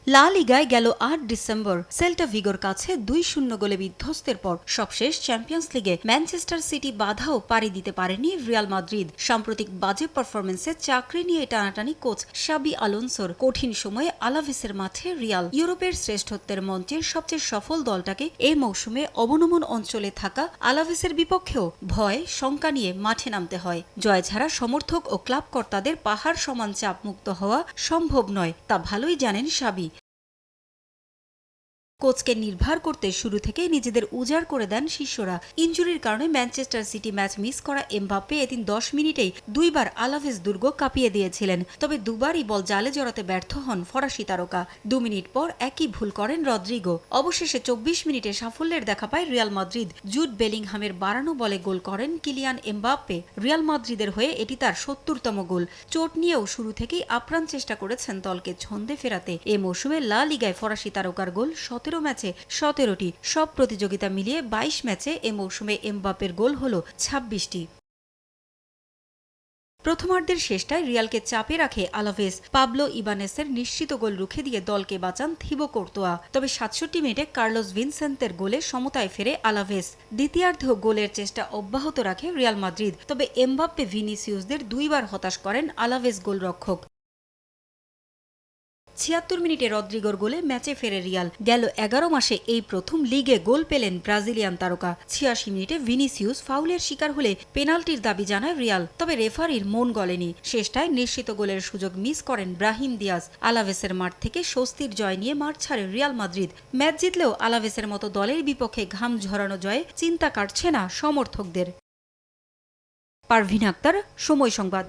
লা লিগায় গেল ৮ December Celta ভিগোর কাছে ২-০ গোলে বিধ্বস্তের পর সবশেষ চ্যাম্পিয়ন্স লিগে ম্যানচেস্টার সিটি বাধাও পাড়ি দিতে পারেনি রিয়াল মাদ্রিদ। সাম্প্রতিক বাজে পারফরমেন্সে চাকরি নিয়ে টানাটানি কোচ শাবি আলোনসোর কঠিন সময়ে আলাভেসের মাঠে রিয়াল ইউরোপের শ্রেষ্ঠত্বের মঞ্চের সবচেয়ে সফল দলটাকে এই মৌসুমে অবনমন অঞ্চলে থাকা আলাভেসের বিপক্ষেও ভয় শঙ্কা নিয়ে মাঠে নামতে হয়। জয় ছাড়া সমর্থক ও ক্লাব কর্তাদের পাহাড় সমান চাপ মুক্ত হওয়া সম্ভব নয়, তা ভালোই জানেন শাবি। কোচকে নির্ভর করতে শুরু থেকেই নিজেদের উজাড় করে দেন শিষ্যরা। ইনজুরির কারণে ম্যানচেস্টার সিটি ম্যাচ মিস করা এমবাপ্পে এদিন ১০ মিনিটেই দুইবার আলাভেস দুর্গ কাঁপিয়ে দিয়েছিলেন, তবে দুবারই বল জালে জড়াতে ব্যর্থ হন ফরাসি তারকা। ২ মিনিট পর একই ভুল করেন রদ্রিগো। অবশেষে ২৪ মিনিটে সাফল্যের দেখা পায় রিয়াল মাদ্রিদ। জুড বেলিংহামের বাড়ানো বলে গোল করেন কিলিয়ান এমবাপ্পে। রিয়াল মাদ্রিদের হয়ে এটি তার ৭০তম গোল। চোট নিয়েও শুরু থেকেই আপ্রাণ চেষ্টা করেছেন দলকে ছন্দে ফেরাতে। এ মৌসুমে লা লিগায় ফরাসি তারকার গোল ১৭ ম্যাচে ১৭টি। সব প্রতিযোগিতা মিলিয়ে ২২ ম্যাচে এ মৌসুমে এমবাপ্পের গোল হল ২৬টি। প্রথমার্ধের শেষটায় রিয়ালকে চাপে রাখে আলাভেস। পাবলো ইবানেসের নিশ্চিত গোল রুখে দিয়ে দলকে বাঁচান থিবো কোর্তোয়া। তবে ৬৭ মিনিটে কার্লোস ভিনসেন্তের গোলে সমতায় ফেরে আলাভেস। দ্বিতীয়ার্ধেও গোলের চেষ্টা অব্যাহত রাখে রিয়াল মাদ্রিদ, তবে এমবাপ্পে ভিনিসিয়াসদের দুইবার হতাশ করেন আলাভেস গোলরক্ষক। ৭৬ মিনিটে রদ্রিগোর গোলে ম্যাচে ফেরে রিয়াল। গেল ১১ মাসে এই প্রথম লিগে গোল পেলেন ব্রাজিলিয়ান তারকা। ৮৬ মিনিটে ভিনিসিয়াস ফাউলের শিকার হলে পেনাল্টির দাবি জানায় রিয়াল, তবে রেফারির মন গলেনি। শেষটায় নিশ্চিত গোলের সুযোগ মিস করেন ব্রাহিম দিয়াজ। আলাভেসের মাঠ থেকে স্বস্তির জয় নিয়ে মাঠ ছাড়ে রিয়াল মাদ্রিদ। ম্যাচ জিতলেও আলাভেসের মতো দলের বিপক্ষে ঘাম ঝরানো জয়ে চিন্তা কাটছে না সমর্থকদের। পারভিন আক্তার, সময় সংবাদ।